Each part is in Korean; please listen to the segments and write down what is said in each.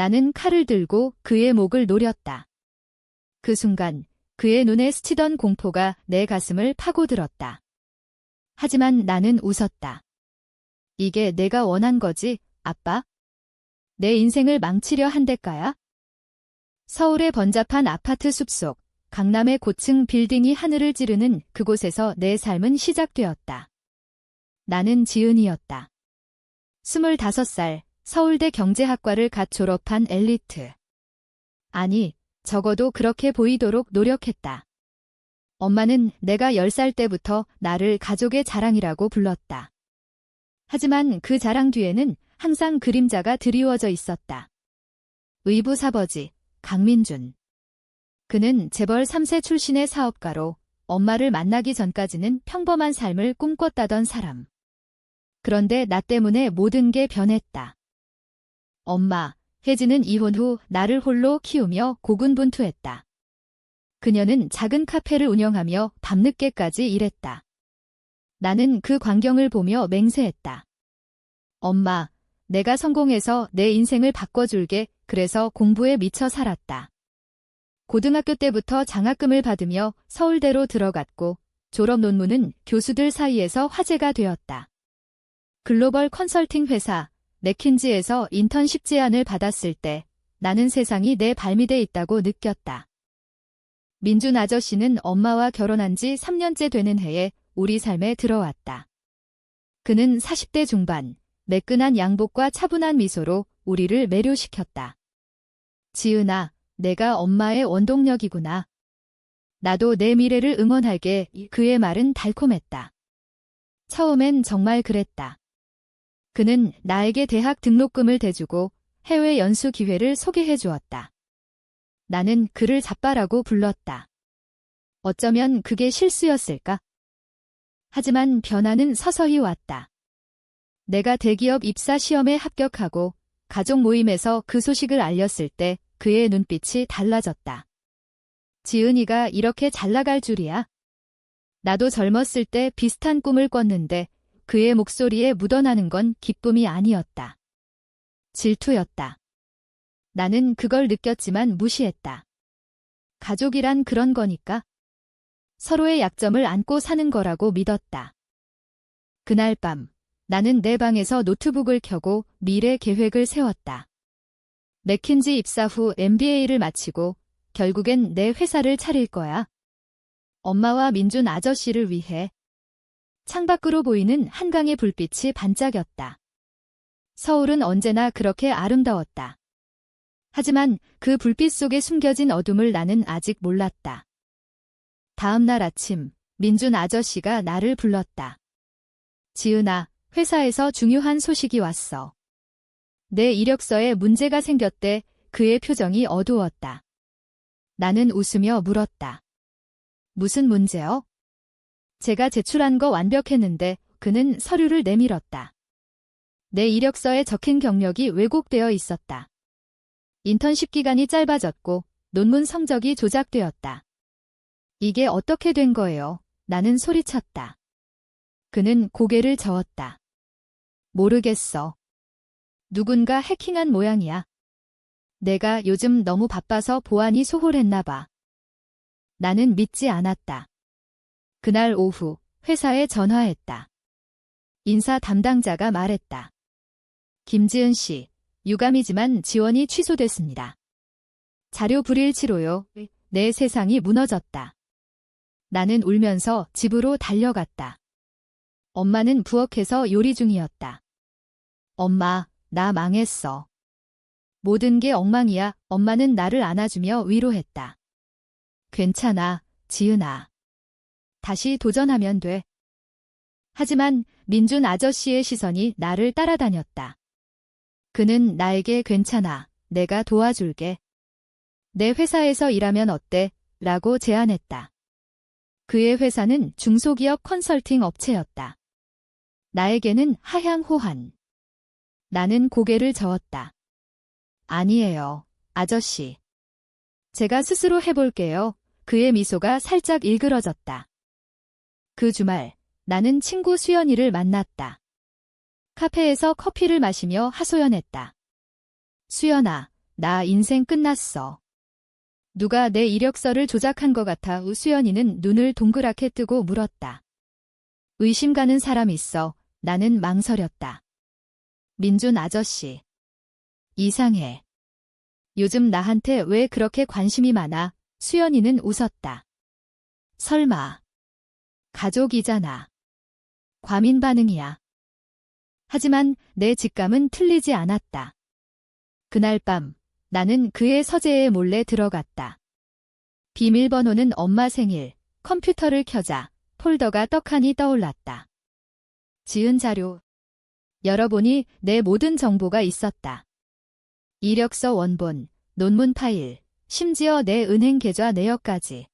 나는 칼을 들고 그의 목을 노렸다. 그 순간 그의 눈에 스치던 공포가 내 가슴을 파고들었다. 하지만 나는 웃었다. 이게 내가 원한 거지, 아빠? 내 인생을 망치려 한 대가야? 서울의 번잡한 아파트 숲속, 강남의 고층 빌딩이 하늘을 찌르는 그곳에서 내 삶은 시작되었다. 나는 지은이었다. 25살, 서울대 경제학과를 갓 졸업한 엘리트. 아니, 적어도 그렇게 보이도록 노력했다. 엄마는 내가 10살 때부터 나를 가족의 자랑이라고 불렀다. 하지만 그 자랑 뒤에는 항상 그림자가 드리워져 있었다. 의부사버지, 강민준. 그는 재벌 3세 출신의 사업가로 엄마를 만나기 전까지는 평범한 삶을 꿈꿨다던 사람. 그런데 나 때문에 모든 게 변했다. 엄마, 혜진은 이혼 후 나를 홀로 키우며 고군분투했다. 그녀는 작은 카페를 운영하며 밤늦게까지 일했다. 나는 그 광경을 보며 맹세했다. 엄마, 내가 성공해서 내 인생을 바꿔줄게. 그래서 공부에 미쳐 살았다. 고등학교 때부터 장학금을 받으며 서울대로 들어갔고 졸업 논문은 교수들 사이에서 화제가 되었다. 글로벌 컨설팅 회사 맥킨지에서 인턴십 제안을 받았을 때 나는 세상이 내 발밑에 있다고 느꼈다. 민준 아저씨는 엄마와 결혼한 지 3년째 되는 해에 우리 삶에 들어왔다. 그는 40대 중반, 매끈한 양복과 차분한 미소로 우리를 매료시켰다. 지은아, 내가 엄마의 원동력이구나. 나도 내 미래를 응원할게. 그의 말은 달콤했다. 처음엔 정말 그랬다. 그는 나에게 대학 등록금을 대주고 해외 연수 기회를 소개해 주었다. 나는 그를 자빠라고 불렀다. 어쩌면 그게 실수였을까? 하지만 변화는 서서히 왔다. 내가 대기업 입사 시험에 합격하고 가족 모임에서 그 소식을 알렸을 때 그의 눈빛이 달라졌다. 지은이가 이렇게 잘 나갈 줄이야. 나도 젊었을 때 비슷한 꿈을 꿨는데 그의 목소리에 묻어나는 건 기쁨이 아니었다. 질투였다. 나는 그걸 느꼈지만 무시했다. 가족이란 그런 거니까. 서로의 약점을 안고 사는 거라고 믿었다. 그날 밤, 나는 내 방에서 노트북을 켜고 미래 계획을 세웠다. 맥킨지 입사 후 MBA를 마치고 결국엔 내 회사를 차릴 거야. 엄마와 민준 아저씨를 위해. 창밖으로 보이는 한강의 불빛이 반짝였다. 서울은 언제나 그렇게 아름다웠다. 하지만 그 불빛 속에 숨겨진 어둠을 나는 아직 몰랐다. 다음 날 아침, 민준 아저씨가 나를 불렀다. 지은아, 회사에서 중요한 소식이 왔어. 내 이력서에 문제가 생겼대. 그의 표정이 어두웠다. 나는 웃으며 물었다. 무슨 문제요? 제가 제출한 거 완벽했는데 그는 서류를 내밀었다. 내 이력서에 적힌 경력이 왜곡되어 있었다. 인턴십 기간이 짧아졌고 논문 성적이 조작되었다. 이게 어떻게 된 거예요? 나는 소리쳤다. 그는 고개를 저었다. 모르겠어. 누군가 해킹한 모양이야. 내가 요즘 너무 바빠서 보안이 소홀했나 봐. 나는 믿지 않았다. 그날 오후 회사에 전화했다. 인사 담당자가 말했다. 김지은 씨, 유감이지만 지원이 취소됐습니다. 자료 불일치로요. 내 세상이 무너졌다. 나는 울면서 집으로 달려갔다. 엄마는 부엌에서 요리 중이었다. 엄마, 나 망했어. 모든 게 엉망이야. 엄마는 나를 안아주며 위로했다. 괜찮아, 지은아. 다시 도전하면 돼. 하지만 민준 아저씨의 시선이 나를 따라다녔다. 그는 나에게 괜찮아, 내가 도와줄게. 내 회사에서 일하면 어때? 라고 제안했다. 그의 회사는 중소기업 컨설팅 업체였다. 나에게는 하향호환. 나는 고개를 저었다. 아니에요, 아저씨. 제가 스스로 해볼게요. 그의 미소가 살짝 일그러졌다. 그 주말, 나는 친구 수연이를 만났다. 카페에서 커피를 마시며 하소연했다. 수연아, 나 인생 끝났어. 누가 내 이력서를 조작한 것 같아. 수연이는 눈을 동그랗게 뜨고 물었다. 의심 가는 사람 있어. 나는 망설였다. 민준 아저씨. 이상해. 요즘 나한테 왜 그렇게 관심이 많아? 수연이는 웃었다. 설마. 가족이잖아. 과민 반응이야. 하지만 내 직감은 틀리지 않았다. 그날 밤 나는 그의 서재에 몰래 들어갔다. 비밀번호는 엄마 생일. 컴퓨터를 켜자 폴더가 떡하니 떠올랐다. 지은 자료. 열어보니 내 모든 정보가 있었다. 이력서 원본, 논문 파일, 심지어 내 은행 계좌 내역까지.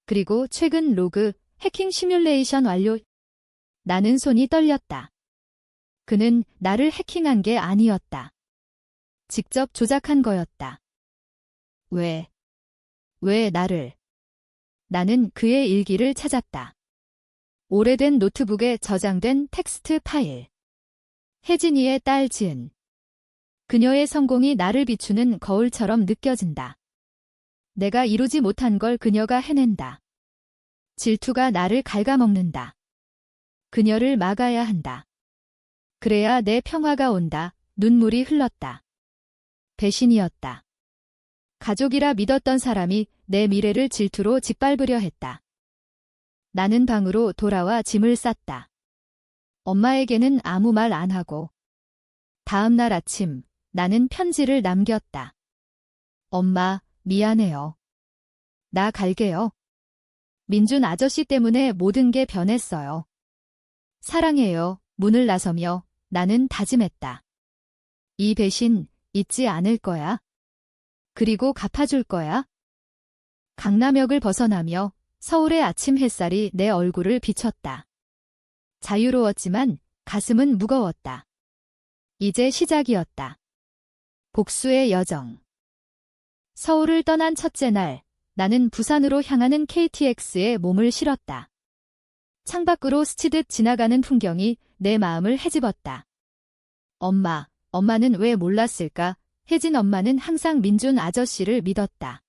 그리고 최근 로그, 해킹 시뮬레이션 완료. 나는 손이 떨렸다. 그는 나를 해킹한 게 아니었다. 직접 조작한 거였다. 왜 나를? 나는 그의 일기를 찾았다. 오래된 노트북에 저장된 텍스트 파일. 혜진이의 딸 지은. 그녀의 성공이 나를 비추는 거울처럼 느껴진다. 내가 이루지 못한 걸 그녀가 해낸다. 질투가 나를 갉아먹는다. 그녀를 막아야 한다. 그래야 내 평화가 온다. 눈물이 흘렀다. 배신이었다. 가족이라 믿었던 사람이 내 미래를 질투로 짓밟으려 했다. 나는 방으로 돌아와 짐을 쌌다. 엄마에게는 아무 말 안 하고. 다음 날 아침 나는 편지를 남겼다. 엄마, 미안해요. 나 갈게요. 민준 아저씨 때문에 모든 게 변했어요. 사랑해요. 문을 나서며 나는 다짐했다. 이 배신 잊지 않을 거야. 그리고 갚아줄 거야. 강남역을 벗어나며 서울의 아침 햇살이 내 얼굴을 비췄다. 자유로웠지만 가슴은 무거웠다. 이제 시작이었다. 복수의 여정. 서울을 떠난 첫째 날, 나는 부산으로 향하는 KTX에 몸을 실었다. 창밖으로 스치듯 지나가는 풍경이 내 마음을 헤집었다. 엄마는 왜 몰랐을까? 혜진 엄마는 항상 민준 아저씨를 믿었다.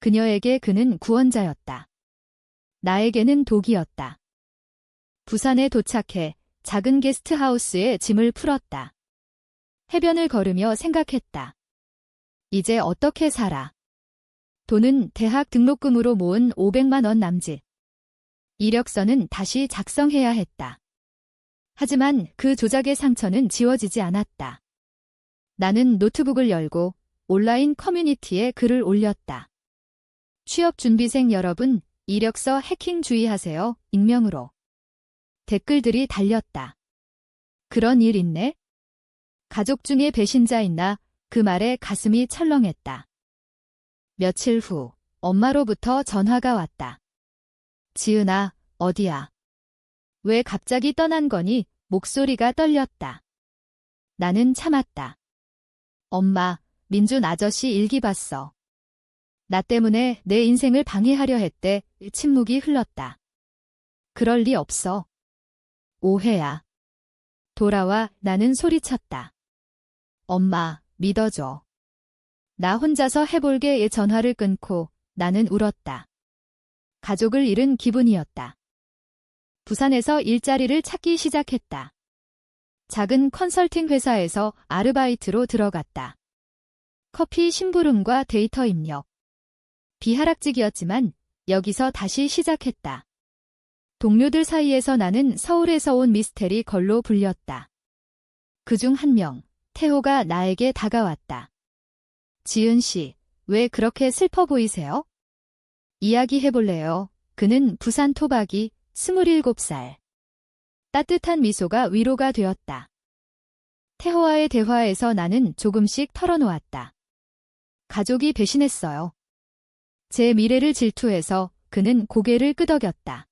그녀에게 그는 구원자였다. 나에게는 독이었다. 부산에 도착해 작은 게스트하우스에 짐을 풀었다. 해변을 걸으며 생각했다. 이제 어떻게 살아? 돈은 대학 등록금으로 모은 500만 원 남짓. 이력서는 다시 작성해야 했다. 하지만 그 조작의 상처는 지워지지 않았다. 나는 노트북을 열고 온라인 커뮤니티에 글을 올렸다. 취업준비생 여러분, 이력서 해킹 주의하세요. 익명으로. 댓글들이 달렸다. 그런 일 있네? 가족 중에 배신자 있나? 그 말에 가슴이 철렁했다. 며칠 후 엄마로부터 전화가 왔다. 지은아, 어디야? 왜 갑자기 떠난 거니? 목소리가 떨렸다. 나는 참았다. 엄마, 민준 아저씨 일기 봤어. 나 때문에 내 인생을 방해하려 했대. 침묵이 흘렀다. 그럴 리 없어. 오해야. 돌아와. 나는 소리쳤다. 엄마, 믿어줘. 나 혼자서 해볼게. 전화를 끊고 나는 울었다. 가족을 잃은 기분이었다. 부산에서 일자리를 찾기 시작했다. 작은 컨설팅 회사에서 아르바이트로 들어갔다. 커피 심부름과 데이터 입력. 비하락직이었지만 여기서 다시 시작했다. 동료들 사이에서 나는 서울에서 온 미스테리 걸로 불렸다. 그중 한 명, 태호가 나에게 다가왔다. 지은 씨, 왜 그렇게 슬퍼 보이세요? 이야기해볼래요? 그는 부산 토박이 27살. 따뜻한 미소가 위로가 되었다. 태호와의 대화에서 나는 조금씩 털어놓았다. 가족이 배신했어요. 제 미래를 질투해서 그는 고개를 끄덕였다.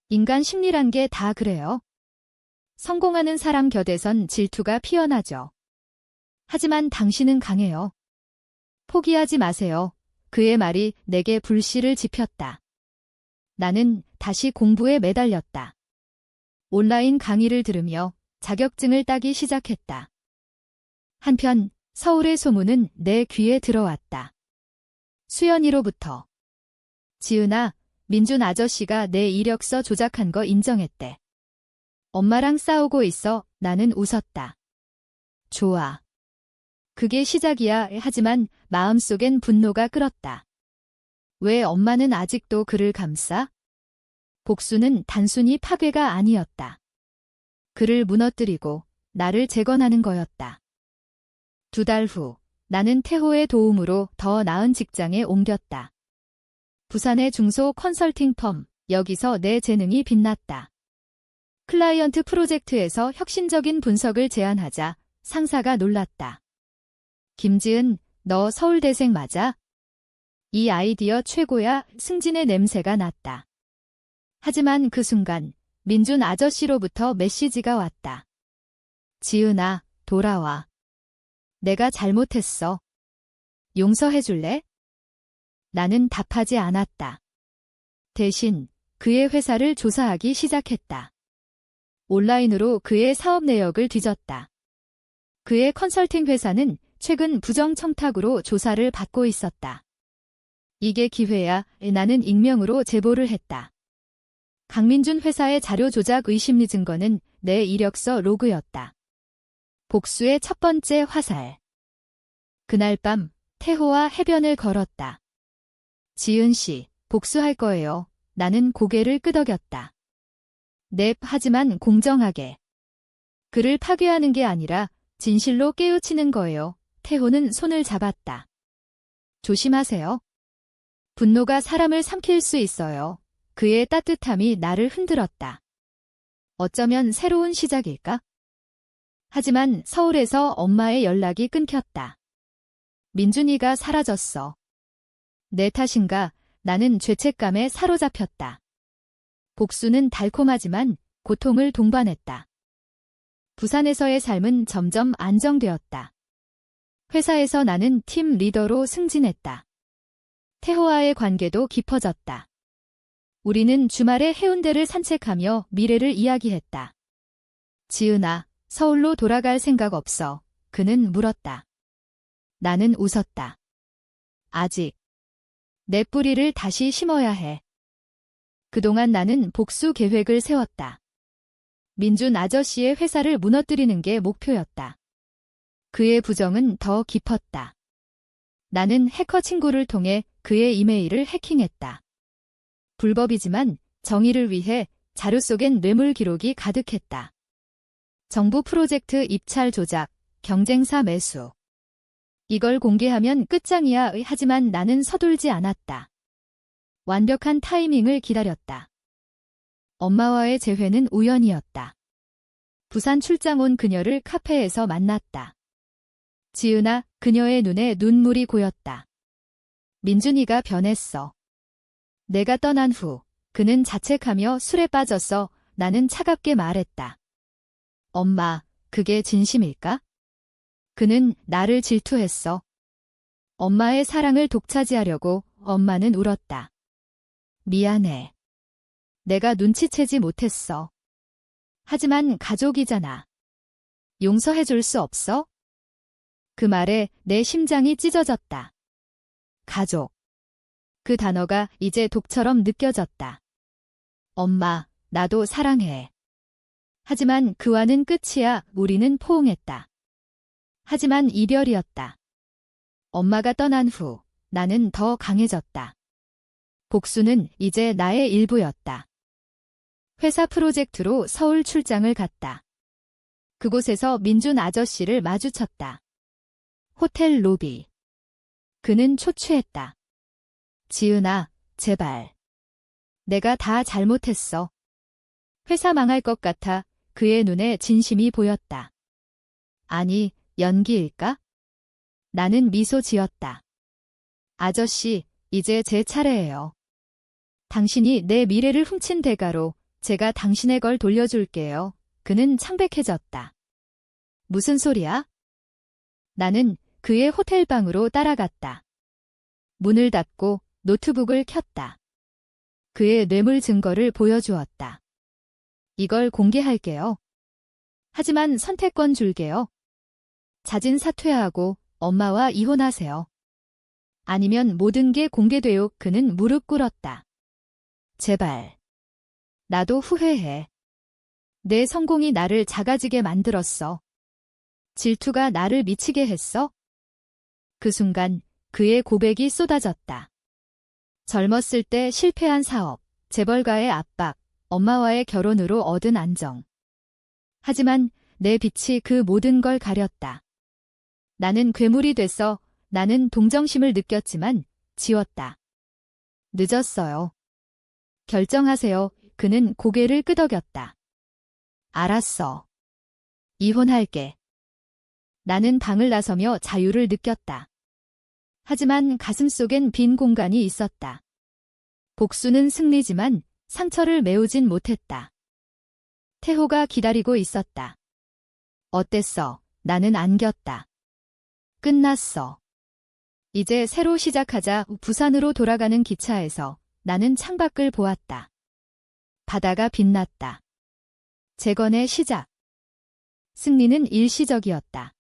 인간 심리란 게 다 그래요. 성공하는 사람 곁에선 질투가 피어나죠. 하지만 당신은 강해요. 포기하지 마세요. 그의 말이 내게 불씨를 지폈다. 나는 다시 공부에 매달렸다. 온라인 강의를 들으며 자격증을 따기 시작했다. 한편 서울의 소문은 내 귀에 들어왔다. 수연이로부터. 지은아, 민준 아저씨가 내 이력서 조작한 거 인정했대. 엄마랑 싸우고 있어. 나는 웃었다. 좋아. 그게 시작이야. 하지만 마음속엔 분노가 끓었다. 왜 엄마는 아직도 그를 감싸? 복수는 단순히 파괴가 아니었다. 그를 무너뜨리고 나를 재건하는 거였다. 2달 후, 나는 태호의 도움으로 더 나은 직장에 옮겼다. 부산의 중소 컨설팅 펌, 여기서 내 재능이 빛났다. 클라이언트 프로젝트에서 혁신적인 분석을 제안하자 상사가 놀랐다. 김지은, 너 서울대생 맞아? 이 아이디어 최고야. 승진의 냄새가 났다. 하지만 그 순간 민준 아저씨로부터 메시지가 왔다. 지은아, 돌아와. 내가 잘못했어. 용서해줄래? 나는 답하지 않았다. 대신 그의 회사를 조사하기 시작했다. 온라인으로 그의 사업 내역을 뒤졌다. 그의 컨설팅 회사는 최근 부정 청탁으로 조사를 받고 있었다. 이게 기회야. 나는 익명으로 제보를 했다. 강민준 회사의 자료 조작 의심리 증거는 내 이력서 로그였다. 복수의 첫 번째 화살. 그날 밤 태호와 해변을 걸었다. 지은 씨, 복수할 거예요. 나는 고개를 끄덕였다. 넵, 하지만 공정하게. 그를 파괴하는 게 아니라 진실로 깨우치는 거예요. 태호는 손을 잡았다. 조심하세요. 분노가 사람을 삼킬 수 있어요. 그의 따뜻함이 나를 흔들었다. 어쩌면 새로운 시작일까? 하지만 서울에서 엄마의 연락이 끊겼다. 민준이가 사라졌어. 내 탓인가? 나는 죄책감에 사로잡혔다. 복수는 달콤하지만 고통을 동반했다. 부산에서의 삶은 점점 안정되었다. 회사에서 나는 팀 리더로 승진했다. 태호와의 관계도 깊어졌다. 우리는 주말에 해운대를 산책하며 미래를 이야기했다. 지은아, 서울로 돌아갈 생각 없어. 그는 물었다. 나는 웃었다. 아직. 내 뿌리를 다시 심어야 해. 그동안 나는 복수 계획을 세웠다. 민준 아저씨의 회사를 무너뜨리는 게 목표였다. 그의 부정은 더 깊었다. 나는 해커 친구를 통해 그의 이메일을 해킹했다. 불법이지만 정의를 위해 자료 속엔 뇌물 기록이 가득했다. 정부 프로젝트 입찰 조작, 경쟁사 매수. 이걸 공개하면 끝장이야. 하지만 나는 서둘지 않았다. 완벽한 타이밍을 기다렸다. 엄마와의 재회는 우연이었다. 부산 출장 온 그녀를 카페에서 만났다. 지은아, 그녀의 눈에 눈물이 고였다. 민준이가 변했어. 내가 떠난 후 그는 자책하며 술에 빠졌어. 나는 차갑게 말했다. 엄마, 그게 진심일까? 그는 나를 질투했어. 엄마의 사랑을 독차지하려고. 엄마는 울었다. 미안해. 내가 눈치채지 못했어. 하지만 가족이잖아. 용서해줄 수 없어? 그 말에 내 심장이 찢어졌다. 가족. 그 단어가 이제 독처럼 느껴졌다. 엄마, 나도 사랑해. 하지만 그와는 끝이야. 우리는 포옹했다. 하지만 이별이었다. 엄마가 떠난 후 나는 더 강해졌다. 복수는 이제 나의 일부였다. 회사 프로젝트로 서울 출장을 갔다. 그곳에서 민준 아저씨를 마주쳤다. 호텔 로비. 그는 초췌했다. 지은아, 제발. 내가 다 잘못했어. 회사 망할 것 같아. 그의 눈에 진심이 보였다. 아니, 연기일까? 나는 미소 지었다. 아저씨, 이제 제 차례예요. 당신이 내 미래를 훔친 대가로 제가 당신의 걸 돌려줄게요. 그는 창백해졌다. 무슨 소리야? 나는 그의 호텔방으로 따라갔다. 문을 닫고 노트북을 켰다. 그의 뇌물 증거를 보여주었다. 이걸 공개할게요. 하지만 선택권 줄게요. 자진 사퇴하고 엄마와 이혼하세요. 아니면 모든 게 공개돼요. 그는 무릎 꿇었다. 제발. 나도 후회해. 내 성공이 나를 작아지게 만들었어. 질투가 나를 미치게 했어? 그 순간 그의 고백이 쏟아졌다. 젊었을 때 실패한 사업, 재벌가의 압박, 엄마와의 결혼으로 얻은 안정. 하지만 내 빛이 그 모든 걸 가렸다. 나는 괴물이 됐어. 나는 동정심을 느꼈지만 지웠다. 늦었어요. 결정하세요. 그는 고개를 끄덕였다. 알았어. 이혼할게. 나는 방을 나서며 자유를 느꼈다. 하지만 가슴속엔 빈 공간이 있었다. 복수는 승리지만 상처를 메우진 못했다. 태호가 기다리고 있었다. 어땠어? 나는 안겼다. 끝났어. 이제 새로 시작하자. 부산으로 돌아가는 기차에서 나는 창밖을 보았다. 바다가 빛났다. 재건의 시작. 승리는 일시적이었다.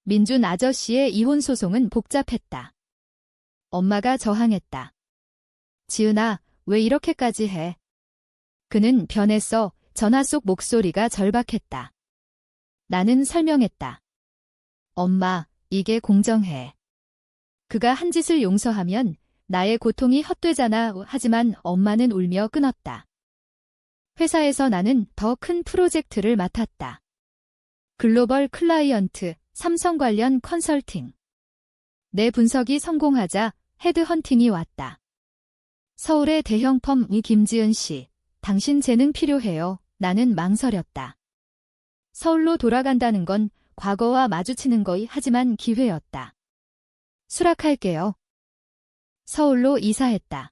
민준 아저씨의 이혼 소송은 복잡했다. 엄마가 저항했다. 지은아, 왜 이렇게까지 해? 그는 변했어. 전화 속 목소리가 절박했다. 나는 설명했다. 엄마, 이게 공정해. 그가 한 짓을 용서하면 나의 고통이 헛되잖아. 하지만 엄마는 울며 끊었다. 회사에서 나는 더 큰 프로젝트를 맡았다. 글로벌 클라이언트, 삼성 관련 컨설팅. 내 분석이 성공하자 헤드헌팅이 왔다. 서울의 대형 펌 김지은 씨, 당신 재능 필요해요. 나는 망설였다. 서울로 돌아간다는 건 과거와 마주치는 거이 하지만 기회였다. 수락할게요. 서울로 이사했다.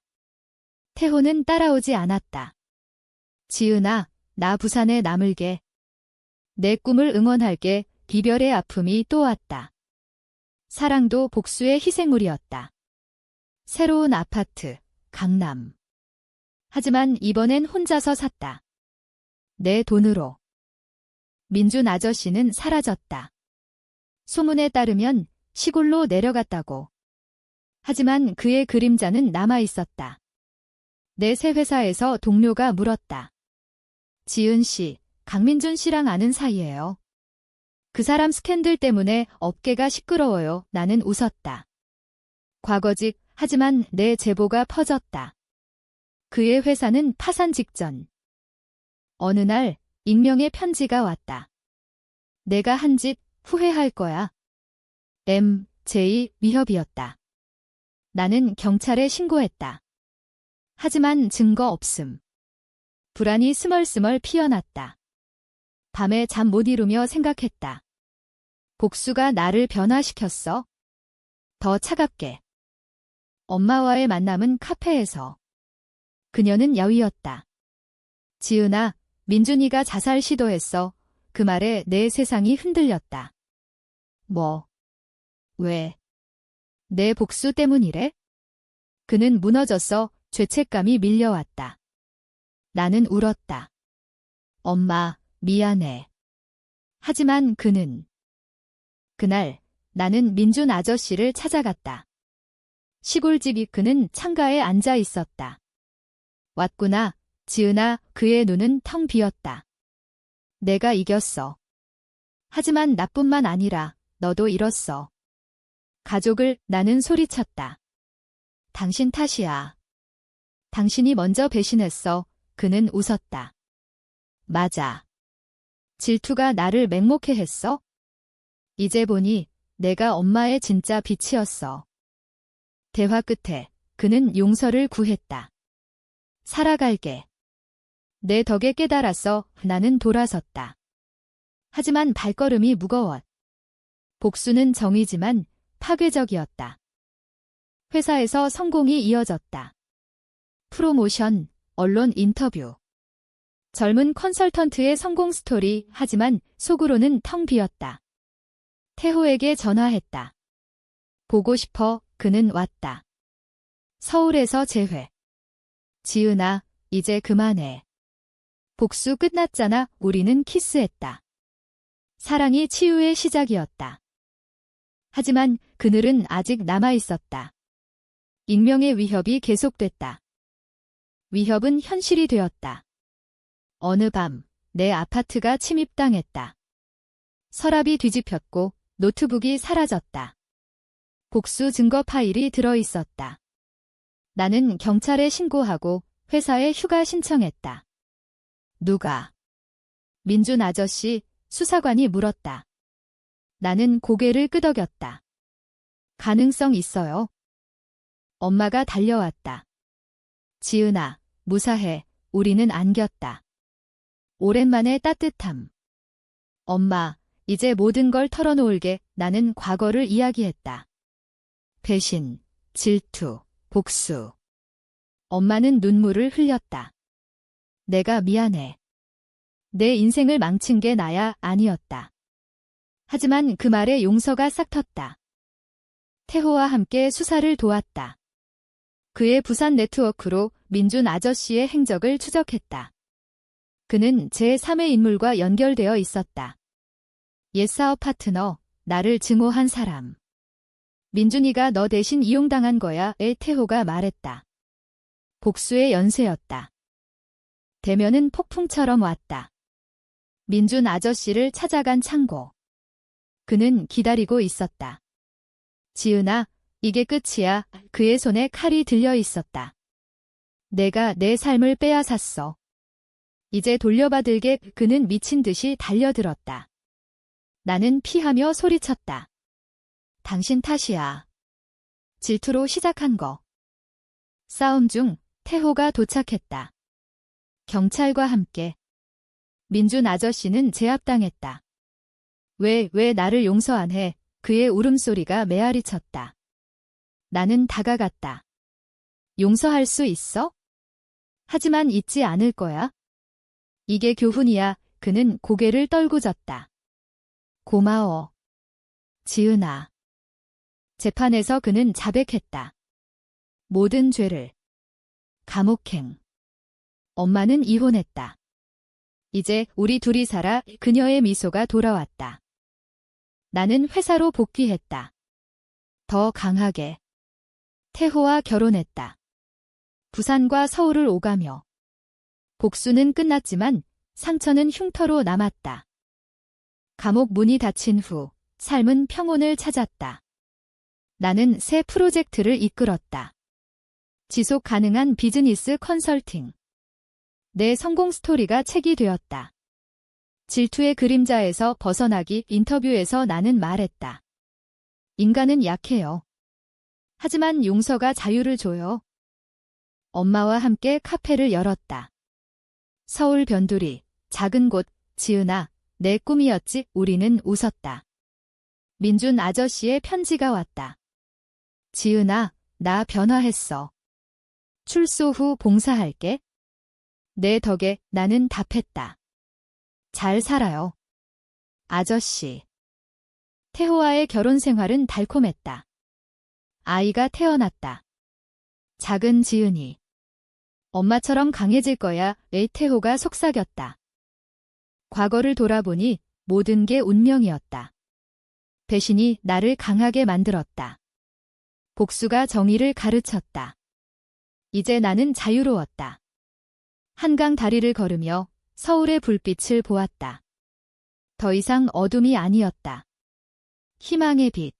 태호는 따라오지 않았다. 지은아, 나 부산에 남을게. 내 꿈을 응원할게. 이별의 아픔이 또 왔다. 사랑도 복수의 희생물이었다. 새로운 아파트, 강남. 하지만 이번엔 혼자서 샀다. 내 돈으로. 민준 아저씨는 사라졌다. 소문에 따르면 시골로 내려갔다고. 하지만 그의 그림자는 남아있었다. 내 새 회사에서 동료가 물었다. 지은 씨, 강민준 씨랑 아는 사이예요. 그 사람 스캔들 때문에 업계가 시끄러워요. 나는 웃었다. 과거직, 하지만 내 제보가 퍼졌다. 그의 회사는 파산 직전. 어느 날 익명의 편지가 왔다. 내가 한 짓 후회할 거야. M.J. 위협이었다. 나는 경찰에 신고했다. 하지만 증거 없음. 불안이 스멀스멀 피어났다. 밤에 잠 못 이루며 생각했다. 복수가 나를 변화시켰어? 더 차갑게. 엄마와의 만남은 카페에서. 그녀는 야위었다. 지은아, 민준이가 자살 시도했어. 그 말에 내 세상이 흔들렸다. 뭐? 왜? 내 복수 때문이래? 그는 무너졌어. 죄책감이 밀려왔다. 나는 울었다. 엄마, 미안해. 하지만 그는. 그날 나는 민준 아저씨를 찾아갔다. 시골집이 그는 창가에 앉아 있었다. 왔구나, 지은아. 그의 눈은 텅 비었다. 내가 이겼어. 하지만 나뿐만 아니라 너도 잃었어. 가족을. 나는 소리쳤다. 당신 탓이야. 당신이 먼저 배신했어. 그는 웃었다. 맞아. 질투가 나를 맹목해 했어? 이제 보니 내가 엄마의 진짜 빛이었어. 대화 끝에 그는 용서를 구했다. 살아갈게. 내 덕에 깨달았어. 나는 돌아섰다. 하지만 발걸음이 무거웠. 복수는 정이지만 파괴적이었다. 회사에서 성공이 이어졌다. 프로모션, 언론 인터뷰. 젊은 컨설턴트의 성공 스토리. 하지만 속으로는 텅 비었다. 태호에게 전화했다. 보고 싶어. 그는 왔다. 서울에서 재회. 지은아, 이제 그만해. 복수 끝났잖아. 우리는 키스했다. 사랑이 치유의 시작이었다. 하지만 그늘은 아직 남아 있었다. 익명의 위협이 계속됐다. 위협은 현실이 되었다. 어느 밤, 내 아파트가 침입당했다. 서랍이 뒤집혔고 노트북이 사라졌다. 복수 증거 파일이 들어 있었다. 나는 경찰에 신고하고 회사에 휴가 신청했다. 누가? 민준 아저씨, 수사관이 물었다. 나는 고개를 끄덕였다. 가능성 있어요. 엄마가 달려왔다. 지은아, 무사해. 우리는 안겼다. 오랜만에 따뜻함. 엄마, 이제 모든 걸 털어놓을게. 나는 과거를 이야기했다. 배신, 질투, 복수. 엄마는 눈물을 흘렸다. 내가 미안해. 내 인생을 망친 게 나야 아니었다. 하지만 그 말에 용서가 싹 텄다. 태호와 함께 수사를 도왔다. 그의 부산 네트워크로 민준 아저씨의 행적을 추적했다. 그는 제3의 인물과 연결되어 있었다. 옛사업 파트너, 나를 증오한 사람. 민준이가 너 대신 이용당한 거야,에 태호가 말했다. 복수의 연쇄였다. 대면은 폭풍처럼 왔다. 민준 아저씨를 찾아간 창고. 그는 기다리고 있었다. 지은아, 이게 끝이야. 그의 손에 칼이 들려 있었다. 내가 내 삶을 빼앗았어. 이제 돌려받을게. 그는 미친 듯이 달려들었다. 나는 피하며 소리쳤다. 당신 탓이야. 질투로 시작한 거. 싸움 중 태호가 도착했다. 경찰과 함께. 민준 아저씨는 제압당했다. 왜 나를 용서 안 해? 그의 울음소리가 메아리 쳤다. 나는 다가갔다. 용서할 수 있어? 하지만 잊지 않을 거야. 이게 교훈이야. 그는 고개를 떨구졌다. 고마워. 지은아. 재판에서 그는 자백했다. 모든 죄를. 감옥행. 엄마는 이혼했다. 이제 우리 둘이 살아. 그녀의 미소가 돌아왔다. 나는 회사로 복귀했다. 더 강하게. 태호와 결혼했다. 부산과 서울을 오가며. 복수는 끝났지만 상처는 흉터로 남았다. 감옥 문이 닫힌 후 삶은 평온을 찾았다. 나는 새 프로젝트를 이끌었다. 지속 가능한 비즈니스 컨설팅. 내 성공 스토리가 책이 되었다. 질투의 그림자에서 벗어나기. 인터뷰에서 나는 말했다. 인간은 약해요. 하지만 용서가 자유를 줘요. 엄마와 함께 카페를 열었다. 서울 변두리, 작은 곳. 지은아, 내 꿈이었지. 우리는 웃었다. 민준 아저씨의 편지가 왔다. 지은아, 나 변화했어. 출소 후 봉사할게. 내 덕에. 나는 답했다. 잘 살아요. 아저씨. 태호와의 결혼 생활은 달콤했다. 아이가 태어났다. 작은 지은이. 엄마처럼 강해질 거야. 태호가 속삭였다. 과거를 돌아보니 모든 게 운명이었다. 배신이 나를 강하게 만들었다. 복수가 정의를 가르쳤다. 이제 나는 자유로웠다. 한강 다리를 걸으며 서울의 불빛을 보았다. 더 이상 어둠이 아니었다. 희망의 빛.